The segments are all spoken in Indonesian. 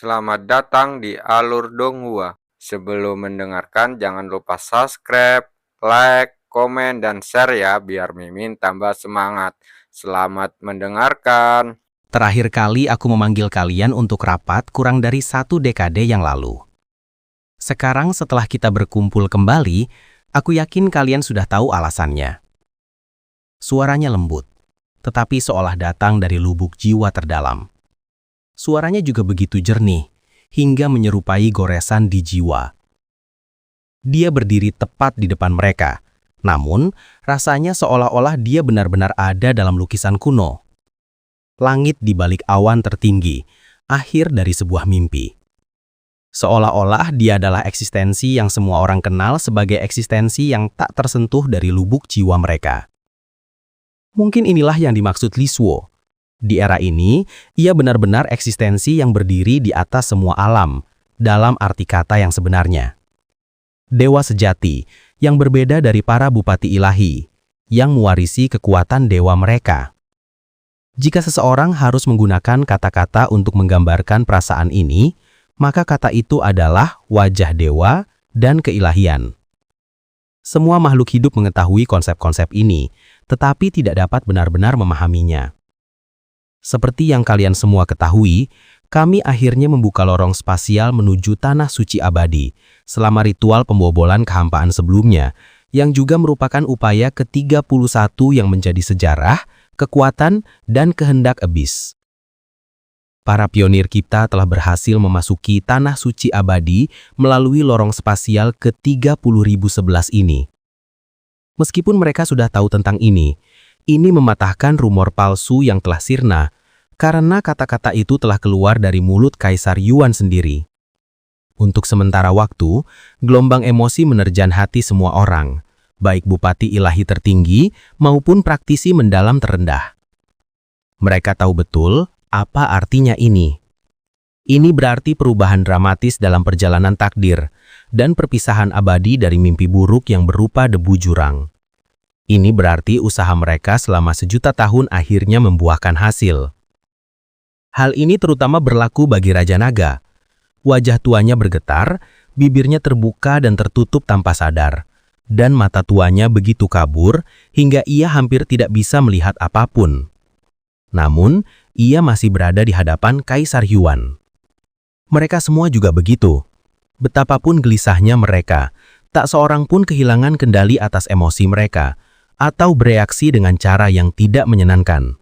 Selamat datang di Alur Donghua. Sebelum mendengarkan, jangan lupa subscribe, like, komen, dan share ya, biar Mimin tambah semangat. Selamat mendengarkan. Terakhir kali aku memanggil kalian untuk rapat kurang dari 1 dekade yang lalu. Sekarang setelah kita berkumpul kembali, aku yakin kalian sudah tahu alasannya. Suaranya lembut, tetapi seolah datang dari lubuk jiwa terdalam. Suaranya juga begitu jernih, hingga menyerupai goresan di jiwa. Dia berdiri tepat di depan mereka, namun rasanya seolah-olah dia benar-benar ada dalam lukisan kuno. Langit di balik awan tertinggi, akhir dari sebuah mimpi. Seolah-olah dia adalah eksistensi yang semua orang kenal sebagai eksistensi yang tak tersentuh dari lubuk jiwa mereka. Mungkin inilah yang dimaksud Li Shuo. Di era ini, ia benar-benar eksistensi yang berdiri di atas semua alam, dalam arti kata yang sebenarnya. Dewa sejati, yang berbeda dari para bupati ilahi, yang mewarisi kekuatan dewa mereka. Jika seseorang harus menggunakan kata-kata untuk menggambarkan perasaan ini, maka kata itu adalah wajah dewa dan keilahian. Semua makhluk hidup mengetahui konsep-konsep ini, tetapi tidak dapat benar-benar memahaminya. Seperti yang kalian semua ketahui, kami akhirnya membuka lorong spasial menuju tanah suci abadi selama ritual pembobolan kehampaan sebelumnya, yang juga merupakan upaya ke-31 yang menjadi sejarah, kekuatan, dan kehendak Abyss. Para pionir kita telah berhasil memasuki tanah suci abadi melalui lorong spasial ke-30.011 ini. Meskipun mereka sudah tahu tentang ini mematahkan rumor palsu yang telah sirna, karena kata-kata itu telah keluar dari mulut Kaisar Yuan sendiri. Untuk sementara waktu, gelombang emosi menerjang hati semua orang, baik bupati ilahi tertinggi maupun praktisi mendalam terendah. Mereka tahu betul apa artinya ini. Ini berarti perubahan dramatis dalam perjalanan takdir dan perpisahan abadi dari mimpi buruk yang berupa debu jurang. Ini berarti usaha mereka selama 1.000.000 tahun akhirnya membuahkan hasil. Hal ini terutama berlaku bagi Raja Naga. Wajah tuanya bergetar, bibirnya terbuka dan tertutup tanpa sadar, dan mata tuanya begitu kabur hingga ia hampir tidak bisa melihat apapun. Namun, ia masih berada di hadapan Kaisar Yuan. Mereka semua juga begitu. Betapapun gelisahnya mereka, tak seorang pun kehilangan kendali atas emosi mereka, atau bereaksi dengan cara yang tidak menyenangkan.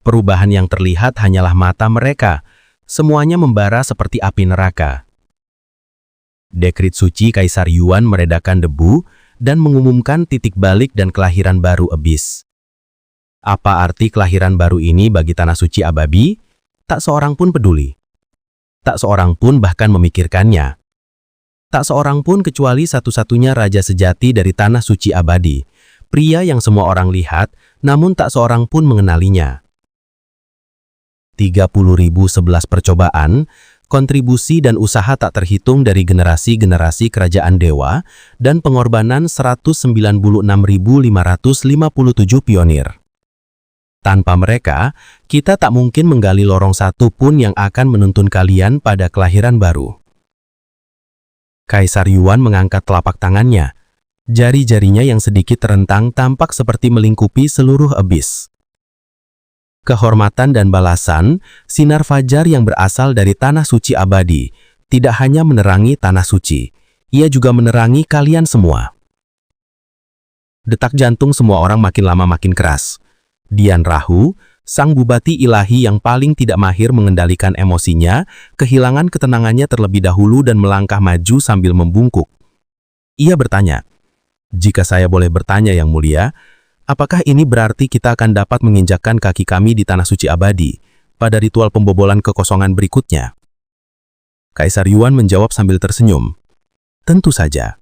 Perubahan yang terlihat hanyalah mata mereka, semuanya membara seperti api neraka. Dekrit suci Kaisar Yuan meredakan debu dan mengumumkan titik balik dan kelahiran baru Abyss. Apa arti kelahiran baru ini bagi tanah suci abadi? Tak seorang pun peduli. Tak seorang pun bahkan memikirkannya. Tak seorang pun kecuali satu-satunya raja sejati dari tanah suci abadi, pria yang semua orang lihat, namun tak seorang pun mengenalinya. 30.011 percobaan, kontribusi dan usaha tak terhitung dari generasi-generasi kerajaan dewa, dan pengorbanan 196.557 pionir. Tanpa mereka, kita tak mungkin menggali lorong satu pun yang akan menuntun kalian pada kelahiran baru. Kaisar Yuan mengangkat telapak tangannya. Jari-jarinya yang sedikit terentang tampak seperti melingkupi seluruh Abyss. Kehormatan dan balasan, sinar fajar yang berasal dari tanah suci abadi, tidak hanya menerangi tanah suci, ia juga menerangi kalian semua. Detak jantung semua orang makin lama makin keras. Dian Rahu, sang bupati ilahi yang paling tidak mahir mengendalikan emosinya, kehilangan ketenangannya terlebih dahulu dan melangkah maju sambil membungkuk. Ia bertanya, "Jika saya boleh bertanya yang mulia, apakah ini berarti kita akan dapat menginjakkan kaki kami di tanah suci abadi pada ritual pembobolan kekosongan berikutnya?" Kaisar Yuan menjawab sambil tersenyum, "Tentu saja."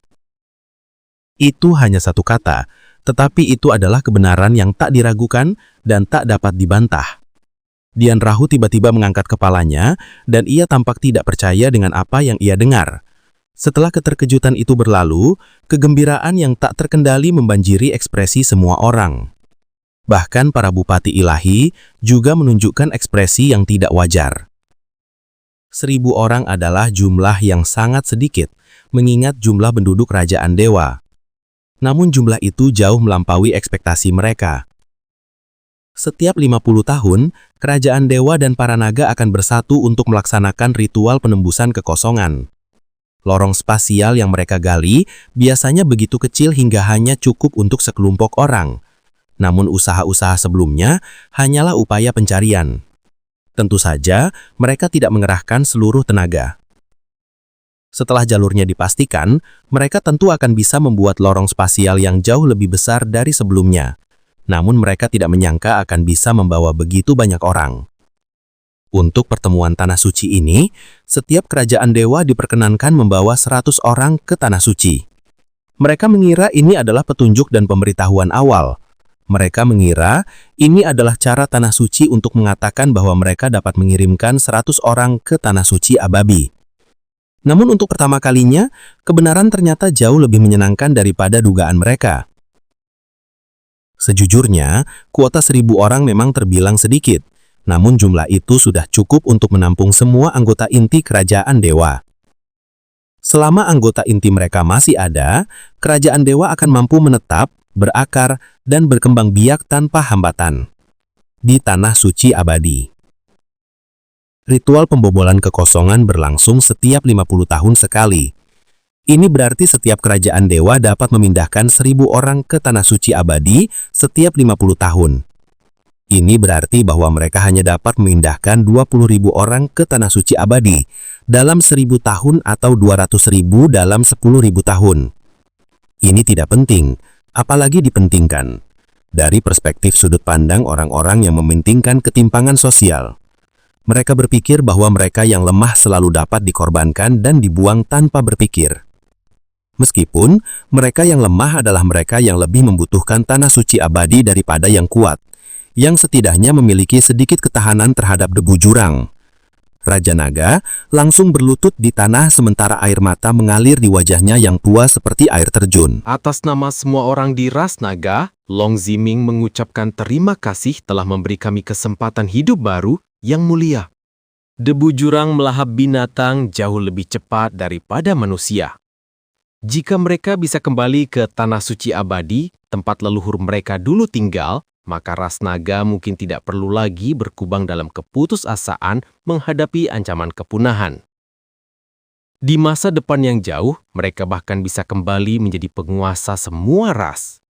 Itu hanya satu kata, tetapi itu adalah kebenaran yang tak diragukan dan tak dapat dibantah. Dian Rahu tiba-tiba mengangkat kepalanya, dan ia tampak tidak percaya dengan apa yang ia dengar. Setelah keterkejutan itu berlalu, kegembiraan yang tak terkendali membanjiri ekspresi semua orang. Bahkan para bupati ilahi juga menunjukkan ekspresi yang tidak wajar. 1.000 orang adalah jumlah yang sangat sedikit, mengingat jumlah penduduk kerajaan dewa. Namun jumlah itu jauh melampaui ekspektasi mereka. Setiap 50 tahun, kerajaan dewa dan para naga akan bersatu untuk melaksanakan ritual penembusan kekosongan. Lorong spasial yang mereka gali biasanya begitu kecil hingga hanya cukup untuk sekelompok orang. Namun usaha-usaha sebelumnya hanyalah upaya pencarian. Tentu saja, mereka tidak mengerahkan seluruh tenaga. Setelah jalurnya dipastikan, mereka tentu akan bisa membuat lorong spasial yang jauh lebih besar dari sebelumnya. Namun mereka tidak menyangka akan bisa membawa begitu banyak orang. Untuk pertemuan Tanah Suci ini, setiap kerajaan dewa diperkenankan membawa 100 orang ke Tanah Suci. Mereka mengira ini adalah petunjuk dan pemberitahuan awal. Mereka mengira ini adalah cara Tanah Suci untuk mengatakan bahwa mereka dapat mengirimkan 100 orang ke Tanah Suci Ababi. Namun untuk pertama kalinya, kebenaran ternyata jauh lebih menyenangkan daripada dugaan mereka. Sejujurnya, kuota 1.000 orang memang terbilang sedikit, namun jumlah itu sudah cukup untuk menampung semua anggota inti kerajaan dewa. Selama anggota inti mereka masih ada, kerajaan dewa akan mampu menetap, berakar, dan berkembang biak tanpa hambatan di Tanah Suci Abadi. Ritual pembobolan kekosongan berlangsung setiap 50 tahun sekali. Ini berarti setiap kerajaan dewa dapat memindahkan 1.000 orang ke Tanah Suci Abadi setiap 50 tahun. Ini berarti bahwa mereka hanya dapat memindahkan 20.000 orang ke Tanah Suci Abadi dalam 1.000 tahun atau 200.000 dalam 10.000 tahun. Ini tidak penting, apalagi dipentingkan dari perspektif sudut pandang orang-orang yang mementingkan ketimpangan sosial. Mereka berpikir bahwa mereka yang lemah selalu dapat dikorbankan dan dibuang tanpa berpikir. Meskipun mereka yang lemah adalah mereka yang lebih membutuhkan Tanah Suci Abadi daripada yang kuat, yang setidaknya memiliki sedikit ketahanan terhadap debu jurang. Raja Naga langsung berlutut di tanah sementara air mata mengalir di wajahnya yang tua seperti air terjun. Atas nama semua orang di Ras Naga, Long Ziming mengucapkan terima kasih telah memberi kami kesempatan hidup baru yang mulia. Debu jurang melahap binatang jauh lebih cepat daripada manusia. Jika mereka bisa kembali ke Tanah Suci Abadi, tempat leluhur mereka dulu tinggal, maka Ras Naga mungkin tidak perlu lagi berkubang dalam keputusasaan menghadapi ancaman kepunahan. Di masa depan yang jauh, mereka bahkan bisa kembali menjadi penguasa semua ras.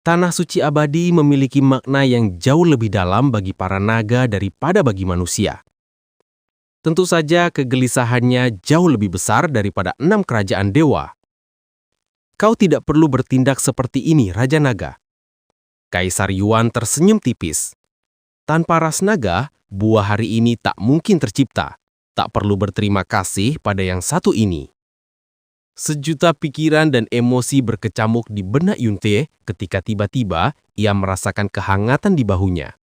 Tanah Suci Abadi memiliki makna yang jauh lebih dalam bagi para naga daripada bagi manusia. Tentu saja kegelisahannya jauh lebih besar daripada 6 kerajaan dewa. Kau tidak perlu bertindak seperti ini, Raja Naga. Kaisar Yuan tersenyum tipis. Tanpa Ras Naga, buah hari ini tak mungkin tercipta. Tak perlu berterima kasih pada yang satu ini. Sejuta pikiran dan emosi berkecamuk di benak Yunte ketika tiba-tiba ia merasakan kehangatan di bahunya.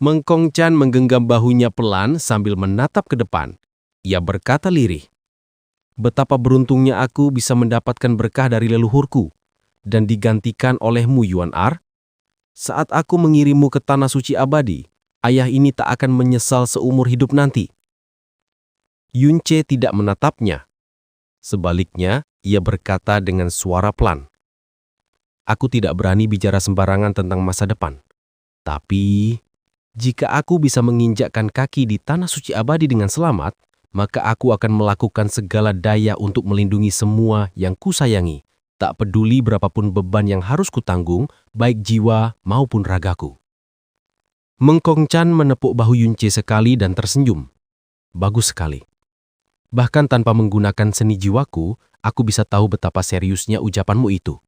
Mengkong Chan menggenggam bahunya pelan sambil menatap ke depan. Ia berkata lirih, "Betapa beruntungnya aku bisa mendapatkan berkah dari leluhurku dan digantikan olehmu Yuan Ar. Saat aku mengirimmu ke Tanah Suci Abadi, ayah ini tak akan menyesal seumur hidup nanti." Yunce tidak menatapnya. Sebaliknya, ia berkata dengan suara pelan, "Aku tidak berani bicara sembarangan tentang masa depan. Tapi, jika aku bisa menginjakkan kaki di Tanah Suci Abadi dengan selamat, maka aku akan melakukan segala daya untuk melindungi semua yang kusayangi, tak peduli berapapun beban yang harus kutanggung, baik jiwa maupun ragaku." Mengkong Chan menepuk bahu Yunce sekali dan tersenyum. "Bagus sekali. Bahkan tanpa menggunakan seni jiwaku, aku bisa tahu betapa seriusnya ucapanmu itu.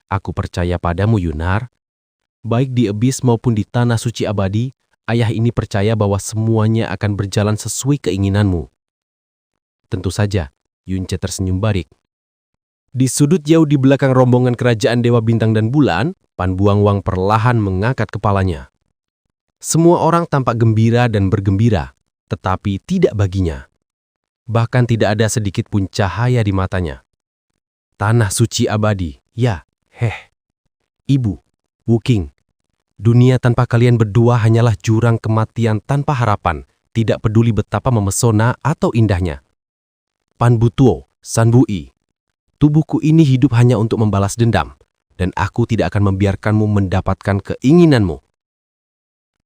Aku percaya padamu, Yunar. Baik di Abyss maupun di Tanah Suci Abadi, ayah ini percaya bahwa semuanya akan berjalan sesuai keinginanmu." Tentu saja, Yunce tersenyum barik. Di sudut jauh di belakang rombongan kerajaan Dewa Bintang dan Bulan, Pan Buangwang perlahan mengangkat kepalanya. Semua orang tampak gembira dan bergembira, tetapi tidak baginya. Bahkan tidak ada sedikit pun cahaya di matanya. Tanah Suci Abadi, ya, Ibu, Wu Qing. Dunia tanpa kalian berdua hanyalah jurang kematian tanpa harapan, tidak peduli betapa memesona atau indahnya. Panbutuo, Sanbui, tubuhku ini hidup hanya untuk membalas dendam, dan aku tidak akan membiarkanmu mendapatkan keinginanmu.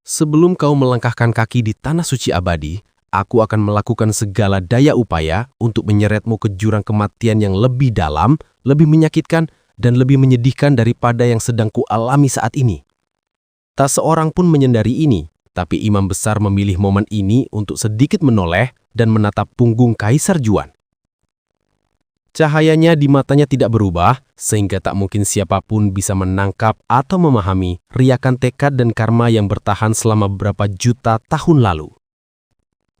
Sebelum kau melangkahkan kaki di tanah suci abadi, aku akan melakukan segala daya upaya untuk menyeretmu ke jurang kematian yang lebih dalam, lebih menyakitkan, dan lebih menyedihkan daripada yang sedang kualami saat ini. Tak seorang pun menyadari ini, tapi imam besar memilih momen ini untuk sedikit menoleh dan menatap punggung Kaisar Yuan. Cahayanya di matanya tidak berubah, sehingga tak mungkin siapapun bisa menangkap atau memahami riakan tekad dan karma yang bertahan selama beberapa juta tahun lalu.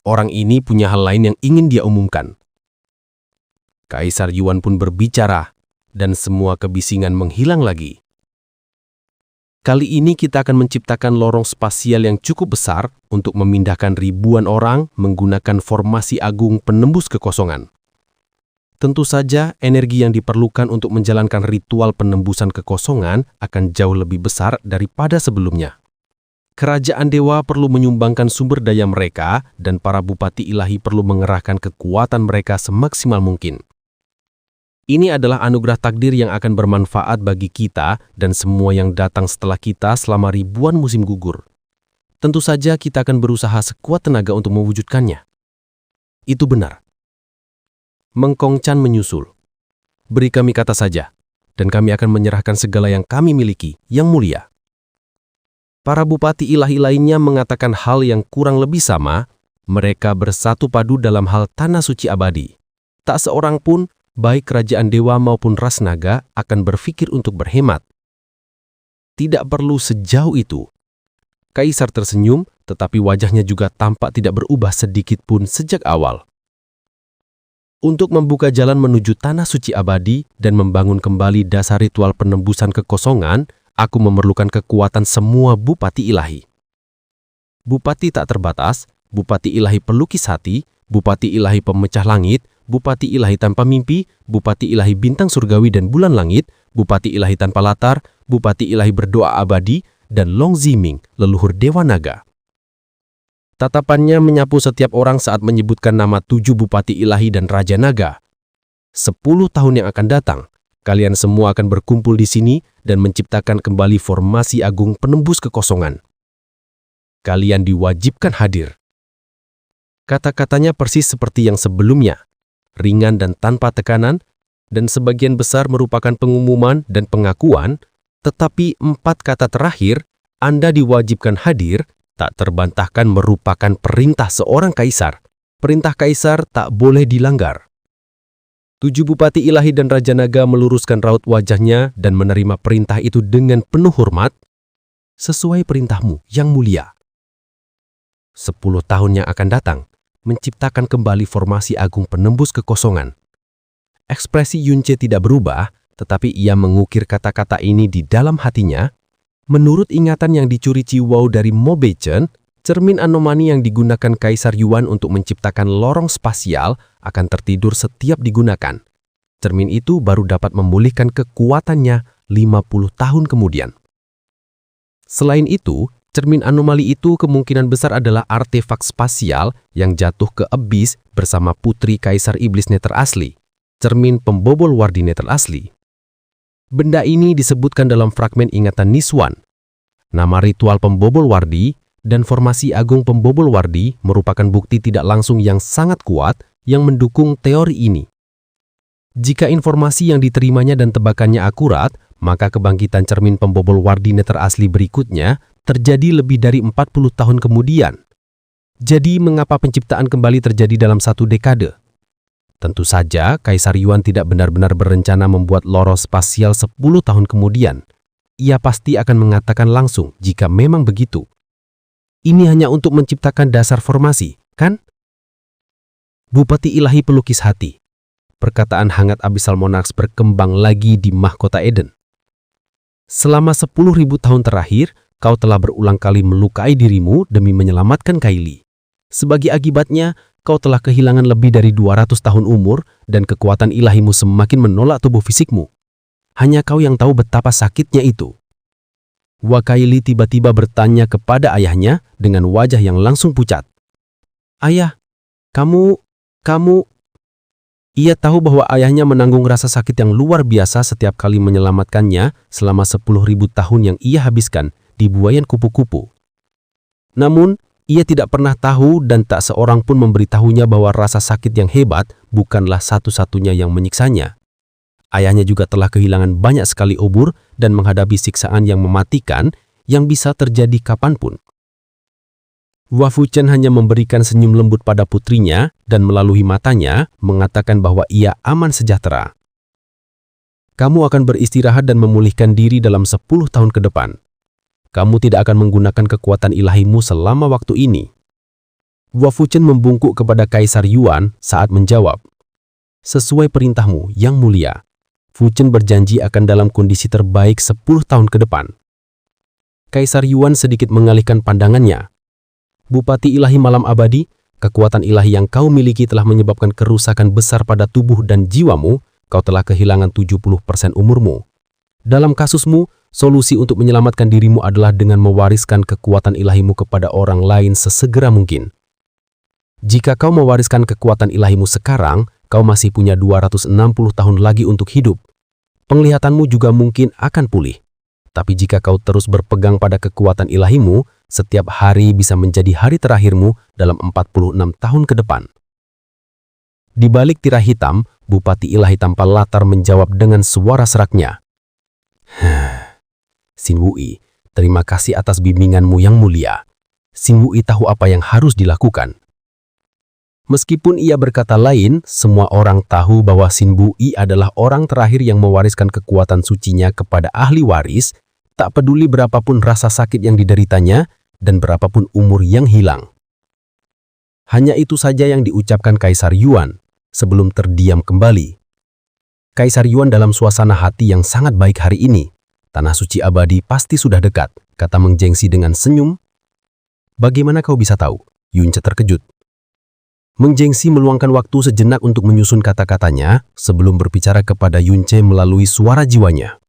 Orang ini punya hal lain yang ingin dia umumkan. Kaisar Yuan pun berbicara, dan semua kebisingan menghilang lagi. Kali ini kita akan menciptakan lorong spasial yang cukup besar untuk memindahkan ribuan orang menggunakan formasi agung penembus kekosongan. Tentu saja, energi yang diperlukan untuk menjalankan ritual penembusan kekosongan akan jauh lebih besar daripada sebelumnya. Kerajaan dewa perlu menyumbangkan sumber daya mereka, dan para bupati ilahi perlu mengerahkan kekuatan mereka semaksimal mungkin. Ini adalah anugerah takdir yang akan bermanfaat bagi kita dan semua yang datang setelah kita selama ribuan musim gugur. Tentu saja kita akan berusaha sekuat tenaga untuk mewujudkannya. Itu benar. Mengkong Chan menyusul. Beri kami kata saja, dan kami akan menyerahkan segala yang kami miliki, yang mulia. Para bupati ilahi lainnya mengatakan hal yang kurang lebih sama. Mereka bersatu padu dalam hal tanah suci abadi. Tak seorang pun, baik kerajaan dewa maupun ras naga, akan berpikir untuk berhemat. Tidak perlu sejauh itu. Kaisar tersenyum, tetapi wajahnya juga tampak tidak berubah sedikit pun sejak awal. Untuk membuka jalan menuju tanah suci abadi dan membangun kembali dasar ritual penembusan kekosongan, aku memerlukan kekuatan semua bupati ilahi. Bupati tak terbatas, bupati ilahi pelukis hati, bupati ilahi pemecah langit, bupati ilahi tanpa mimpi, bupati ilahi bintang surgawi dan bulan langit, bupati ilahi tanpa latar, bupati ilahi berdoa abadi, dan Long Ziming, leluhur Dewa Naga. Tatapannya menyapu setiap orang saat menyebutkan nama 7 bupati ilahi dan Raja Naga. 10 tahun yang akan datang, kalian semua akan berkumpul di sini dan menciptakan kembali formasi agung penembus kekosongan. Kalian diwajibkan hadir. Kata-katanya persis seperti yang sebelumnya, ringan dan tanpa tekanan, dan sebagian besar merupakan pengumuman dan pengakuan, tetapi 4 kata terakhir, Anda diwajibkan hadir, tak terbantahkan merupakan perintah seorang kaisar. Perintah kaisar tak boleh dilanggar. 7 bupati ilahi dan Raja Naga meluruskan raut wajahnya dan menerima perintah itu dengan penuh hormat. Sesuai perintahmu yang mulia. 10 tahun yang akan datang, menciptakan kembali formasi agung penembus kekosongan. Ekspresi Yunce tidak berubah, tetapi ia mengukir kata-kata ini di dalam hatinya. Menurut ingatan yang dicuri Ciwau dari Mo Beichen, cermin anomali yang digunakan Kaisar Yuan untuk menciptakan lorong spasial akan tertidur setiap digunakan. Cermin itu baru dapat memulihkan kekuatannya 50 tahun kemudian. Selain itu, cermin anomali itu kemungkinan besar adalah artefak spasial yang jatuh ke abyss bersama putri Kaisar Iblis Nether asli, cermin pembobol wardi Nether asli. Benda ini disebutkan dalam fragmen ingatan Niswan. Nama ritual pembobol wardi dan formasi agung pembobol wardi merupakan bukti tidak langsung yang sangat kuat yang mendukung teori ini. Jika informasi yang diterimanya dan tebakannya akurat, maka kebangkitan cermin pembobol wardi Nether asli berikutnya terjadi lebih dari 40 tahun kemudian. Jadi mengapa penciptaan kembali terjadi dalam 1 dekade? Tentu saja Kaisar Yuan tidak benar-benar berencana membuat lorong spasial 10 tahun kemudian. Ia pasti akan mengatakan langsung jika memang begitu. Ini hanya untuk menciptakan dasar formasi, kan? Bupati ilahi pelukis hati. Perkataan hangat Abyssal Monarchs berkembang lagi di mahkota Eden. Selama 10.000 tahun terakhir, kau telah berulang kali melukai dirimu demi menyelamatkan Kylie. Sebagai akibatnya, kau telah kehilangan lebih dari 200 tahun umur dan kekuatan ilahimu semakin menolak tubuh fisikmu. Hanya kau yang tahu betapa sakitnya itu. Wakaili tiba-tiba bertanya kepada ayahnya dengan wajah yang langsung pucat. Ayah, kamu... Ia tahu bahwa ayahnya menanggung rasa sakit yang luar biasa setiap kali menyelamatkannya selama 10.000 tahun yang ia habiskan di buaian kupu-kupu. Namun, ia tidak pernah tahu dan tak seorang pun memberitahunya bahwa rasa sakit yang hebat bukanlah satu-satunya yang menyiksanya. Ayahnya juga telah kehilangan banyak sekali obor dan menghadapi siksaan yang mematikan yang bisa terjadi kapanpun. Wafuchen hanya memberikan senyum lembut pada putrinya dan melalui matanya mengatakan bahwa ia aman sejahtera. Kamu akan beristirahat dan memulihkan diri dalam 10 tahun ke depan. Kamu tidak akan menggunakan kekuatan ilahimu selama waktu ini. Wafuchen membungkuk kepada Kaisar Yuan saat menjawab. Sesuai perintahmu yang mulia, Fuchen berjanji akan dalam kondisi terbaik 10 tahun ke depan. Kaisar Yuan sedikit mengalihkan pandangannya. Bupati ilahi malam abadi, kekuatan ilahi yang kau miliki telah menyebabkan kerusakan besar pada tubuh dan jiwamu, kau telah kehilangan 70% umurmu. Dalam kasusmu, solusi untuk menyelamatkan dirimu adalah dengan mewariskan kekuatan ilahimu kepada orang lain sesegera mungkin. Jika kau mewariskan kekuatan ilahimu sekarang, kau masih punya 260 tahun lagi untuk hidup. Penglihatanmu juga mungkin akan pulih. Tapi jika kau terus berpegang pada kekuatan ilahimu, setiap hari bisa menjadi hari terakhirmu dalam 46 tahun ke depan. Di balik tirai hitam, Bupati Ilahi tanpa latar menjawab dengan suara seraknya. Xin Wui, terima kasih atas bimbinganmu yang mulia. Xin Wui tahu apa yang harus dilakukan. Meskipun ia berkata lain, semua orang tahu bahwa Xin Wui adalah orang terakhir yang mewariskan kekuatan sucinya kepada ahli waris, tak peduli berapapun rasa sakit yang dideritanya dan berapapun umur yang hilang. Hanya itu saja yang diucapkan Kaisar Yuan sebelum terdiam kembali. Kaisar Yuan dalam suasana hati yang sangat baik hari ini. Tanah suci abadi pasti sudah dekat, kata Meng Jengsi dengan senyum. Bagaimana kau bisa tahu? Yunce terkejut. Meng Jengsi meluangkan waktu sejenak untuk menyusun kata-katanya sebelum berbicara kepada Yunce melalui suara jiwanya.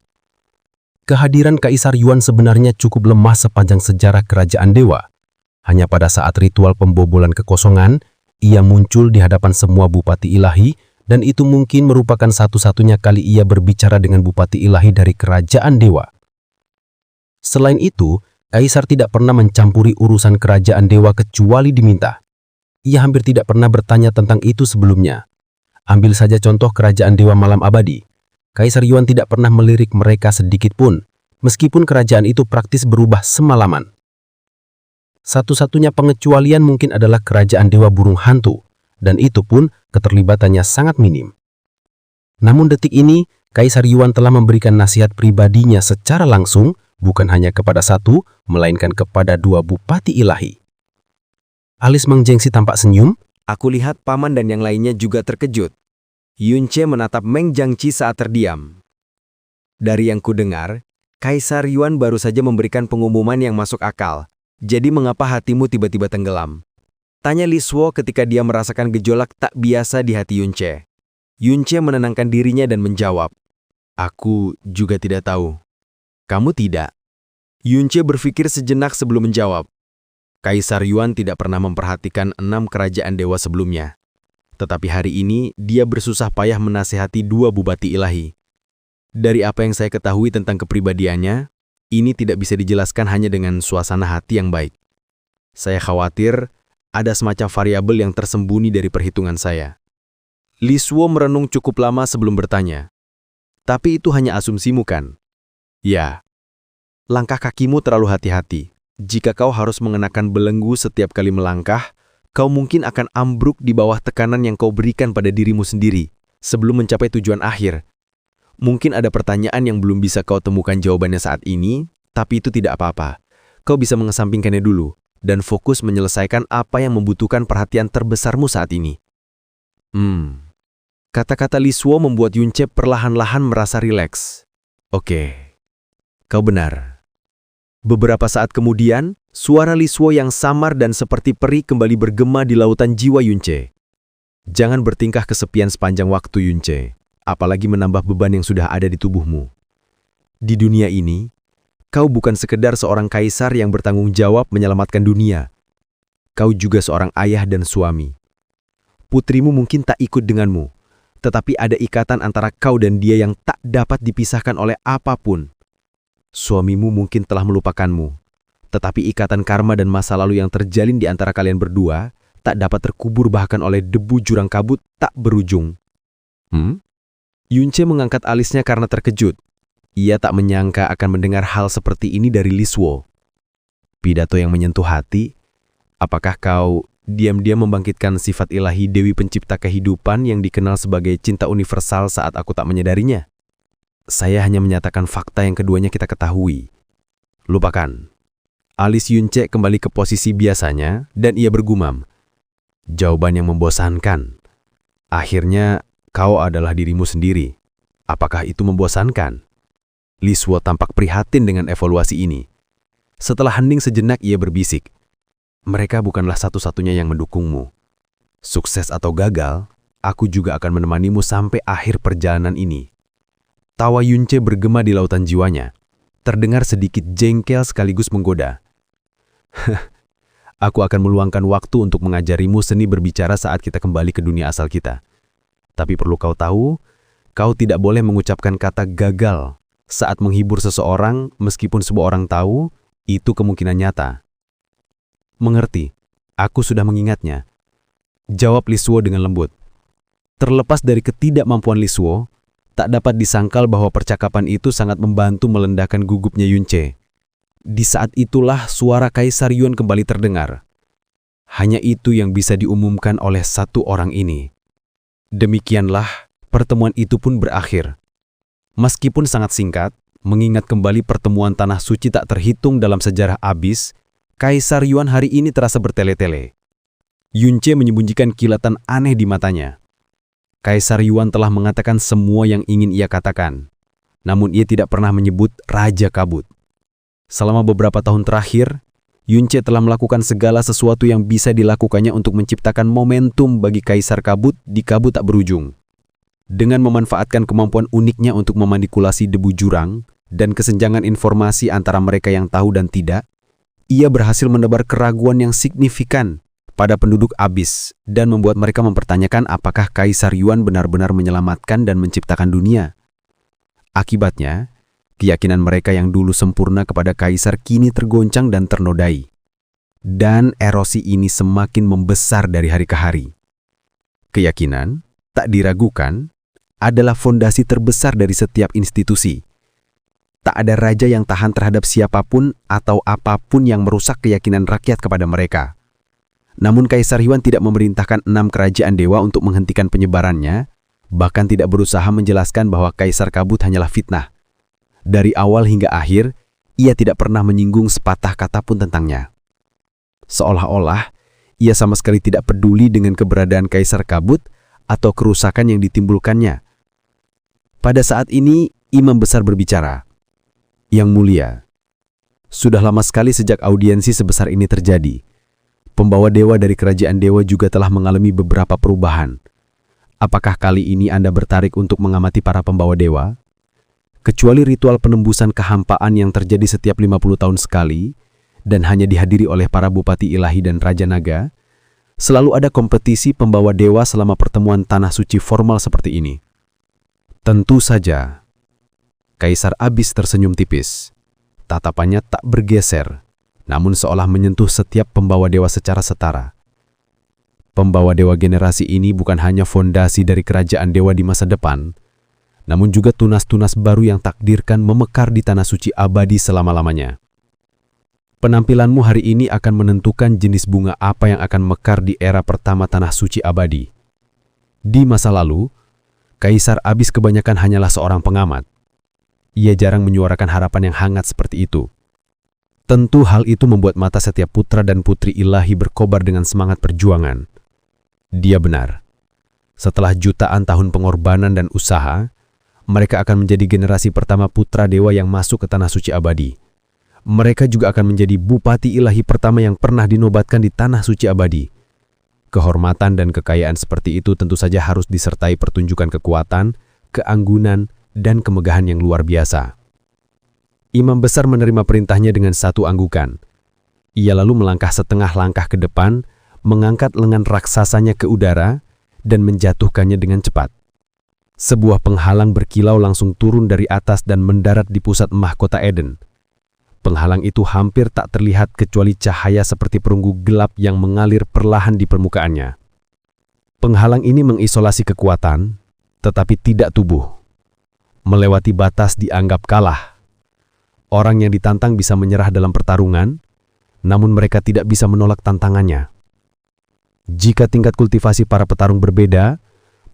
Kehadiran Kaisar Yuan sebenarnya cukup lemah sepanjang sejarah kerajaan dewa. Hanya pada saat ritual pembobolan kekosongan, ia muncul di hadapan semua bupati ilahi dan itu mungkin merupakan satu-satunya kali ia berbicara dengan bupati ilahi dari kerajaan dewa. Selain itu, Kaisar tidak pernah mencampuri urusan kerajaan dewa kecuali diminta. Ia hampir tidak pernah bertanya tentang itu sebelumnya. Ambil saja contoh kerajaan dewa malam abadi. Kaisar Yuan tidak pernah melirik mereka sedikit pun, meskipun kerajaan itu praktis berubah semalaman. Satu-satunya pengecualian mungkin adalah kerajaan dewa burung hantu, dan itu pun keterlibatannya sangat minim. Namun detik ini, Kaisar Yuan telah memberikan nasihat pribadinya secara langsung, bukan hanya kepada satu, melainkan kepada dua bupati ilahi. Alis Meng Jengsi tampak senyum. Aku lihat paman dan yang lainnya juga terkejut. Yunce menatap Meng Jiangqi saat terdiam. Dari yang kudengar, Kaisar Yuan baru saja memberikan pengumuman yang masuk akal. Jadi mengapa hatimu tiba-tiba tenggelam? Tanya Li Shuo ketika dia merasakan gejolak tak biasa di hati Yunce. Yunce menenangkan dirinya dan menjawab, "Aku juga tidak tahu." "Kamu tidak?" Yunce berpikir sejenak sebelum menjawab. Kaisar Yuan tidak pernah memperhatikan 6 kerajaan dewa sebelumnya. Tetapi hari ini, dia bersusah payah menasihati 2 bupati ilahi. Dari apa yang saya ketahui tentang kepribadiannya, ini tidak bisa dijelaskan hanya dengan suasana hati yang baik. Saya khawatir ada semacam variabel yang tersembunyi dari perhitungan saya. Li Shuo merenung cukup lama sebelum bertanya. Tapi itu hanya asumsimu kan? Ya. Langkah kakimu terlalu hati-hati. Jika kau harus mengenakan belenggu setiap kali melangkah, kau mungkin akan ambruk di bawah tekanan yang kau berikan pada dirimu sendiri sebelum mencapai tujuan akhir. Mungkin ada pertanyaan yang belum bisa kau temukan jawabannya saat ini, tapi itu tidak apa-apa. Kau bisa mengesampingkannya dulu dan fokus menyelesaikan apa yang membutuhkan perhatian terbesarmu saat ini. Kata-kata Li Shuo membuat Yunce perlahan-lahan merasa rileks. Oke, kau benar. Beberapa saat kemudian, suara Li Shuo yang samar dan seperti peri kembali bergema di lautan jiwa Yunce. Jangan bertingkah kesepian sepanjang waktu Yunce, apalagi menambah beban yang sudah ada di tubuhmu. Di dunia ini, kau bukan sekedar seorang kaisar yang bertanggung jawab menyelamatkan dunia. kau juga seorang ayah dan suami. Putrimu mungkin tak ikut denganmu, tetapi ada ikatan antara kau dan dia yang tak dapat dipisahkan oleh apapun. Suamimu mungkin telah melupakanmu, tetapi ikatan karma dan masa lalu yang terjalin di antara kalian berdua tak dapat terkubur bahkan oleh debu jurang kabut tak berujung. Yunce mengangkat alisnya karena terkejut. Ia tak menyangka akan mendengar hal seperti ini dari Liswo. Pidato yang menyentuh hati. Apakah kau diam-diam membangkitkan sifat ilahi Dewi Pencipta kehidupan yang dikenal sebagai cinta universal saat aku tak menyadarinya? Saya hanya menyatakan fakta yang keduanya kita ketahui. Lupakan. Alis Yunce kembali ke posisi biasanya dan ia bergumam. Jawaban yang membosankan. Akhirnya, kau adalah dirimu sendiri. Apakah itu membosankan? Liswo tampak prihatin dengan evaluasi ini. Setelah hening sejenak ia berbisik. Mereka bukanlah satu-satunya yang mendukungmu. Sukses atau gagal, aku juga akan menemanimu sampai akhir perjalanan ini. Tawa Yunce bergema di lautan jiwanya. Terdengar sedikit jengkel sekaligus menggoda. Aku akan meluangkan waktu untuk mengajarimu seni berbicara saat kita kembali ke dunia asal kita. Tapi perlu kau tahu, kau tidak boleh mengucapkan kata gagal saat menghibur seseorang meskipun semua orang tahu itu kemungkinan nyata. Mengerti, aku sudah mengingatnya. Jawab Liswo dengan lembut. Terlepas dari ketidakmampuan Liswo, tak dapat disangkal bahwa percakapan itu sangat membantu meledakkan gugupnya Yunce. Di saat itulah suara Kaisar Yuan kembali terdengar. Hanya itu yang bisa diumumkan oleh satu orang ini. Demikianlah, pertemuan itu pun berakhir. Meskipun sangat singkat, mengingat kembali pertemuan Tanah Suci tak terhitung dalam sejarah Abyss, Kaisar Yuan hari ini terasa bertele-tele. Yunce menyembunyikan kilatan aneh di matanya. Kaisar Yuan telah mengatakan semua yang ingin ia katakan. Namun ia tidak pernah menyebut Raja Kabut. Selama beberapa tahun terakhir, Yunce telah melakukan segala sesuatu yang bisa dilakukannya untuk menciptakan momentum bagi Kaisar Kabut di kabut tak berujung. Dengan memanfaatkan kemampuan uniknya untuk memanipulasi debu jurang dan kesenjangan informasi antara mereka yang tahu dan tidak, ia berhasil menebar keraguan yang signifikan pada penduduk Abyss dan membuat mereka mempertanyakan apakah Kaisar Yuan benar-benar menyelamatkan dan menciptakan dunia. Akibatnya, keyakinan mereka yang dulu sempurna kepada Kaisar kini tergoncang dan ternodai. Dan erosi ini semakin membesar dari hari ke hari. Keyakinan, tak diragukan, adalah fondasi terbesar dari setiap institusi. Tak ada raja yang tahan terhadap siapapun atau apapun yang merusak keyakinan rakyat kepada mereka. Namun Kaisar Yuan tidak memerintahkan 6 kerajaan dewa untuk menghentikan penyebarannya, bahkan tidak berusaha menjelaskan bahwa Kaisar Kabut hanyalah fitnah. Dari awal hingga akhir, ia tidak pernah menyinggung sepatah kata pun tentangnya. Seolah-olah, ia sama sekali tidak peduli dengan keberadaan Kaisar Kabut atau kerusakan yang ditimbulkannya. Pada saat ini, Imam Besar berbicara. Yang mulia, sudah lama sekali sejak audiensi sebesar ini terjadi. Pembawa dewa dari kerajaan dewa juga telah mengalami beberapa perubahan. Apakah kali ini Anda bertarik untuk mengamati para pembawa dewa? Kecuali ritual penembusan kehampaan yang terjadi setiap 50 tahun sekali, dan hanya dihadiri oleh para bupati ilahi dan raja naga, selalu ada kompetisi pembawa dewa selama pertemuan Tanah Suci formal seperti ini. Tentu saja. Kaisar Abyss tersenyum tipis. Tatapannya tak bergeser, namun seolah menyentuh setiap pembawa dewa secara setara. Pembawa dewa generasi ini bukan hanya fondasi dari kerajaan dewa di masa depan, namun juga tunas-tunas baru yang takdirkan memekar di Tanah Suci abadi selama-lamanya. Penampilanmu hari ini akan menentukan jenis bunga apa yang akan mekar di era pertama Tanah Suci abadi. Di masa lalu, Kaisar Abyss kebanyakan hanyalah seorang pengamat. Ia jarang menyuarakan harapan yang hangat seperti itu. Tentu hal itu membuat mata setiap putra dan putri ilahi berkobar dengan semangat perjuangan. Dia benar. Setelah jutaan tahun pengorbanan dan usaha, mereka akan menjadi generasi pertama putra dewa yang masuk ke Tanah Suci abadi. Mereka juga akan menjadi bupati ilahi pertama yang pernah dinobatkan di Tanah Suci abadi. Kehormatan dan kekayaan seperti itu tentu saja harus disertai pertunjukan kekuatan, keanggunan, dan kemegahan yang luar biasa. Imam Besar menerima perintahnya dengan satu anggukan. Ia lalu melangkah setengah langkah ke depan, mengangkat lengan raksasanya ke udara, dan menjatuhkannya dengan cepat. Sebuah penghalang berkilau langsung turun dari atas dan mendarat di pusat mahkota Eden. Penghalang itu hampir tak terlihat kecuali cahaya seperti perunggu gelap yang mengalir perlahan di permukaannya. Penghalang ini mengisolasi kekuatan, tetapi tidak tubuh. Melewati batas dianggap kalah. Orang yang ditantang bisa menyerah dalam pertarungan, namun mereka tidak bisa menolak tantangannya. Jika tingkat kultivasi para petarung berbeda,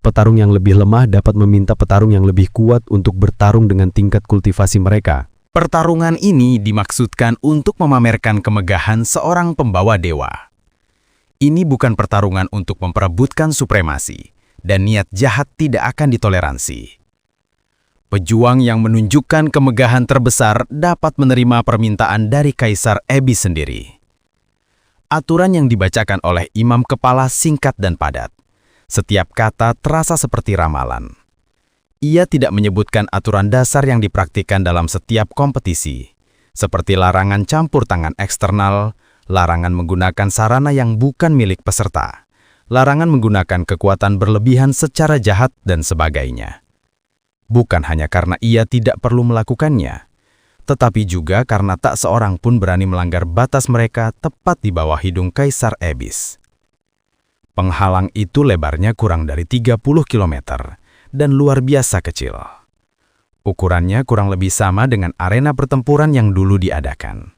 petarung yang lebih lemah dapat meminta petarung yang lebih kuat untuk bertarung dengan tingkat kultivasi mereka. Pertarungan ini dimaksudkan untuk memamerkan kemegahan seorang pembawa dewa. Ini bukan pertarungan untuk memperebutkan supremasi, dan niat jahat tidak akan ditoleransi. Pejuang yang menunjukkan kemegahan terbesar dapat menerima permintaan dari Kaisar Abyss sendiri. Aturan yang dibacakan oleh imam kepala singkat dan padat. Setiap kata terasa seperti ramalan. Ia tidak menyebutkan aturan dasar yang dipraktikkan dalam setiap kompetisi, seperti larangan campur tangan eksternal, larangan menggunakan sarana yang bukan milik peserta, larangan menggunakan kekuatan berlebihan secara jahat, dan sebagainya. Bukan hanya karena ia tidak perlu melakukannya, tetapi juga karena tak seorang pun berani melanggar batas mereka tepat di bawah hidung Kaisar Abyss. Penghalang itu lebarnya kurang dari 30 km dan luar biasa kecil. Ukurannya kurang lebih sama dengan arena pertempuran yang dulu diadakan.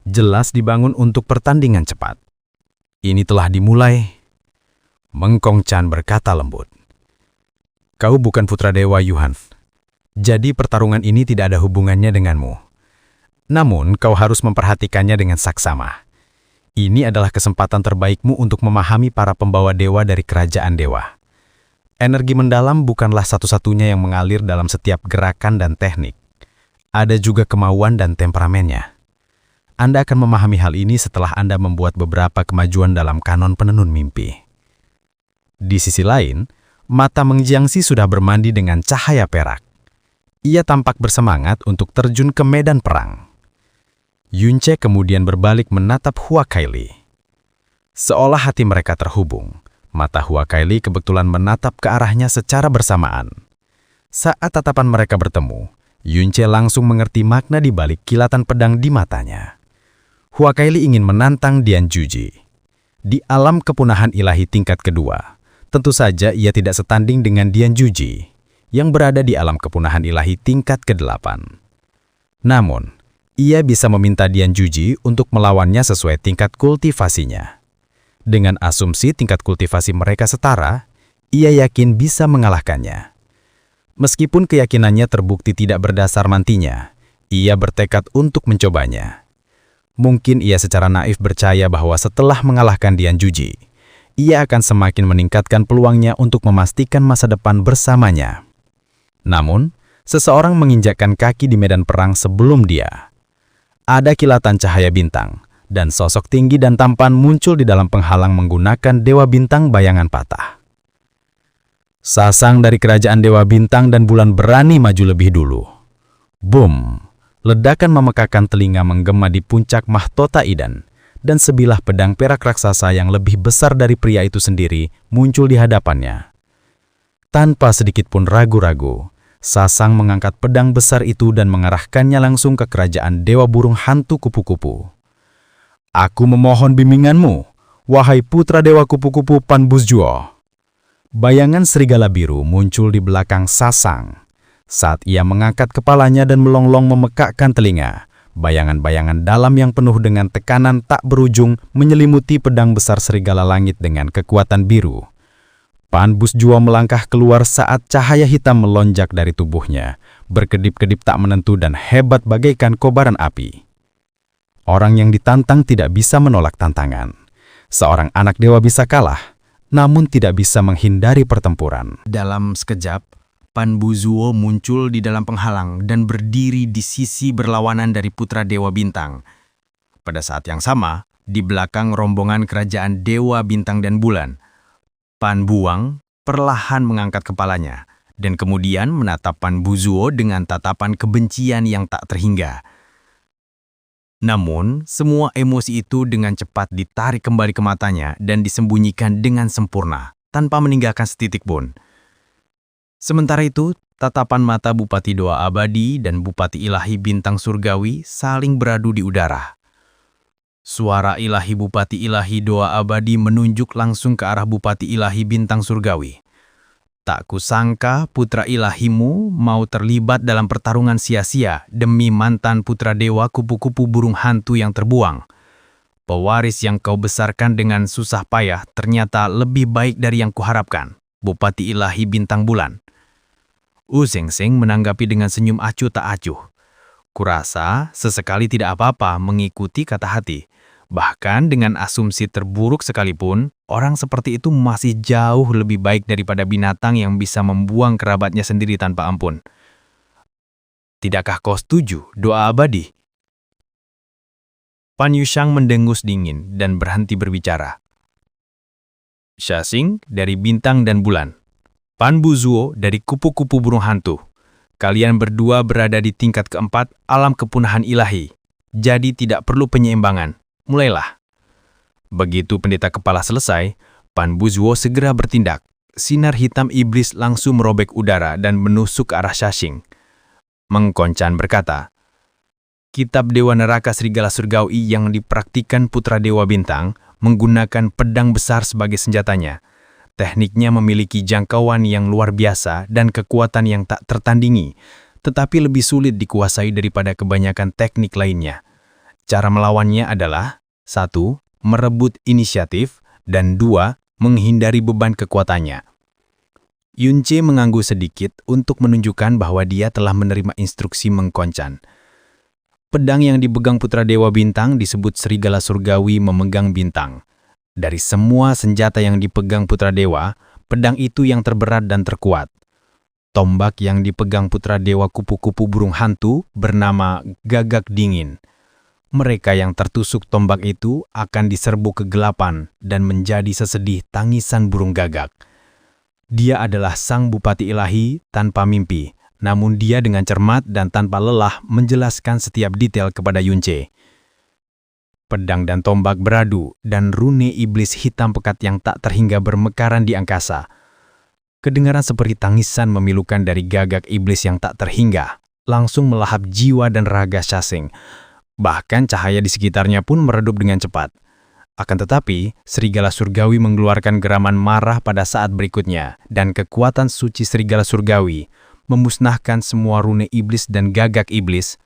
Jelas dibangun untuk pertandingan cepat. Ini telah dimulai. Meng Kong Chan berkata lembut. Kau bukan putra dewa Yuan. Jadi pertarungan ini tidak ada hubungannya denganmu. Namun, kau harus memperhatikannya dengan saksama. Ini adalah kesempatan terbaikmu untuk memahami para pembawa dewa dari kerajaan dewa. Energi mendalam bukanlah satu-satunya yang mengalir dalam setiap gerakan dan teknik. Ada juga kemauan dan temperamennya. Anda akan memahami hal ini setelah Anda membuat beberapa kemajuan dalam kanon penenun mimpi. Di sisi lain, mata Meng Jiangxi sudah bermandi dengan cahaya perak. Ia tampak bersemangat untuk terjun ke medan perang. Yunce kemudian berbalik menatap Hua Kaili. Seolah hati mereka terhubung, mata Hua Kaili kebetulan menatap ke arahnya secara bersamaan. Saat tatapan mereka bertemu, Yunce langsung mengerti makna di balik kilatan pedang di matanya. Hua Kaili ingin menantang Dian Juji. Di alam kepunahan ilahi tingkat kedua, tentu saja ia tidak setanding dengan Dian Juji, yang berada di alam kepunahan ilahi tingkat ke-8. Namun, ia bisa meminta Dian Juji untuk melawannya sesuai tingkat kultivasinya. Dengan asumsi tingkat kultivasi mereka setara, ia yakin bisa mengalahkannya. Meskipun keyakinannya terbukti tidak berdasar mantinya, ia bertekad untuk mencobanya. Mungkin ia secara naif percaya bahwa setelah mengalahkan Dian Juji, ia akan semakin meningkatkan peluangnya untuk memastikan masa depan bersamanya. Namun, seseorang menginjakkan kaki di medan perang sebelum dia. Ada kilatan cahaya bintang, dan sosok tinggi dan tampan muncul di dalam penghalang menggunakan Dewa Bintang bayangan patah. Sasang dari kerajaan Dewa Bintang dan Bulan berani maju lebih dulu. Boom! Ledakan memekakan telinga menggema di puncak mahkota Eden, dan sebilah pedang perak raksasa yang lebih besar dari pria itu sendiri muncul di hadapannya. Tanpa sedikit pun ragu-ragu, Sasang mengangkat pedang besar itu dan mengarahkannya langsung ke kerajaan Dewa Burung Hantu Kupu-Kupu. Aku memohon bimbinganmu, wahai putra Dewa Kupu-Kupu Pan Buzjuo. Bayangan serigala biru muncul di belakang Sasang. Saat ia mengangkat kepalanya dan melonglong memekakkan telinga, bayangan-bayangan dalam yang penuh dengan tekanan tak berujung menyelimuti pedang besar serigala langit dengan kekuatan biru. Pan Buzjuo melangkah keluar saat cahaya hitam melonjak dari tubuhnya, berkedip-kedip tak menentu dan hebat bagaikan kobaran api. Orang yang ditantang tidak bisa menolak tantangan. Seorang anak dewa bisa kalah, namun tidak bisa menghindari pertempuran. Dalam sekejap, Pan Buzjuo muncul di dalam penghalang dan berdiri di sisi berlawanan dari putra Dewa Bintang. Pada saat yang sama, di belakang rombongan kerajaan Dewa Bintang dan Bulan, Pan Buang perlahan mengangkat kepalanya dan kemudian menatap Pan Buzjuo dengan tatapan kebencian yang tak terhingga. Namun, semua emosi itu dengan cepat ditarik kembali ke matanya dan disembunyikan dengan sempurna, tanpa meninggalkan setitik pun. Sementara itu, tatapan mata Bupati Doa Abadi dan Bupati Ilahi Bintang Surgawi saling beradu di udara. Suara ilahi Bupati Ilahi Doa Abadi menunjuk langsung ke arah Bupati Ilahi Bintang Surgawi. Tak kusangka putra ilahimu mau terlibat dalam pertarungan sia-sia demi mantan putra dewa kupu-kupu burung hantu yang terbuang. Pewaris yang kau besarkan dengan susah payah ternyata lebih baik dari yang kuharapkan, Bupati Ilahi Bintang Bulan. Sengseng menanggapi dengan senyum acuh tak acuh. Kurasa sesekali tidak apa-apa mengikuti kata hati. Bahkan dengan asumsi terburuk sekalipun, orang seperti itu masih jauh lebih baik daripada binatang yang bisa membuang kerabatnya sendiri tanpa ampun. Tidakkah kau setuju, Doa Abadi? Pan Yushang mendengus dingin dan berhenti berbicara. Shasing dari Bintang dan Bulan. Pan Buzuo dari Kupu-kupu Burung Hantu. Kalian berdua berada di tingkat keempat alam kepunahan ilahi. Jadi tidak perlu penyeimbangan. Mulailah. Begitu pendeta kepala selesai, Pan Buzuo segera bertindak. Sinar hitam iblis langsung merobek udara dan menusuk ke arah Shasing. Mengkoncan berkata, Kitab Dewa Neraka Serigala Surgawi yang dipraktikkan Putra Dewa Bintang menggunakan pedang besar sebagai senjatanya. Tekniknya memiliki jangkauan yang luar biasa dan kekuatan yang tak tertandingi, tetapi lebih sulit dikuasai daripada kebanyakan teknik lainnya. Cara melawannya adalah 1. Merebut inisiatif, dan 2. Menghindari beban kekuatannya. Yunce mengangguk sedikit untuk menunjukkan bahwa dia telah menerima instruksi Mengkoncan. Pedang yang dipegang Putra Dewa Bintang disebut Serigala Surgawi memegang bintang. Dari semua senjata yang dipegang Putra Dewa, pedang itu yang terberat dan terkuat. Tombak yang dipegang Putra Dewa Kupu-kupu Burung Hantu bernama Gagak Dingin. Mereka yang tertusuk tombak itu akan diserbu kegelapan dan menjadi sesedih tangisan burung gagak. Dia adalah sang Bupati Ilahi tanpa mimpi, namun dia dengan cermat dan tanpa lelah menjelaskan setiap detail kepada Yunce. Pedang dan tombak beradu dan rune iblis hitam pekat yang tak terhingga bermekaran di angkasa. Kedengaran seperti tangisan memilukan dari gagak iblis yang tak terhingga, langsung melahap jiwa dan raga Shasing. Bahkan cahaya di sekitarnya pun meredup dengan cepat. Akan tetapi, Serigala Surgawi mengeluarkan geraman marah pada saat berikutnya, dan kekuatan suci Serigala Surgawi memusnahkan semua rune iblis dan gagak iblis.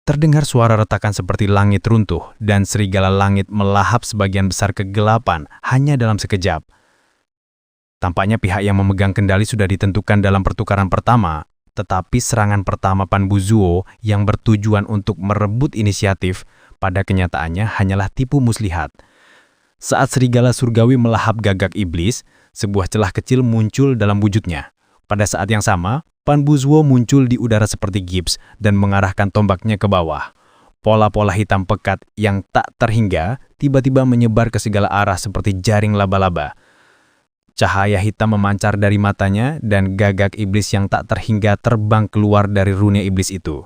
Terdengar suara retakan seperti langit runtuh, dan serigala langit melahap sebagian besar kegelapan hanya dalam sekejap. Tampaknya pihak yang memegang kendali sudah ditentukan dalam pertukaran pertama, tetapi serangan pertama Pan Buzuo yang bertujuan untuk merebut inisiatif pada kenyataannya hanyalah tipu muslihat. Saat Serigala Surgawi melahap gagak iblis, sebuah celah kecil muncul dalam wujudnya. Pada saat yang sama, Pan Buzuo muncul di udara seperti gips dan mengarahkan tombaknya ke bawah. Pola-pola hitam pekat yang tak terhingga tiba-tiba menyebar ke segala arah seperti jaring laba-laba. Cahaya hitam memancar dari matanya dan gagak iblis yang tak terhingga terbang keluar dari rune iblis itu.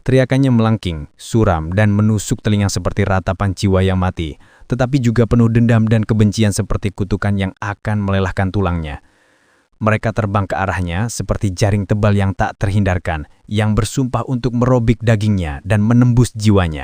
Teriakannya melengking, suram, dan menusuk telinga seperti ratapan jiwa yang mati, tetapi juga penuh dendam dan kebencian seperti kutukan yang akan melelahkan tulangnya. Mereka terbang ke arahnya seperti jaring tebal yang tak terhindarkan, yang bersumpah untuk merobek dagingnya dan menembus jiwanya.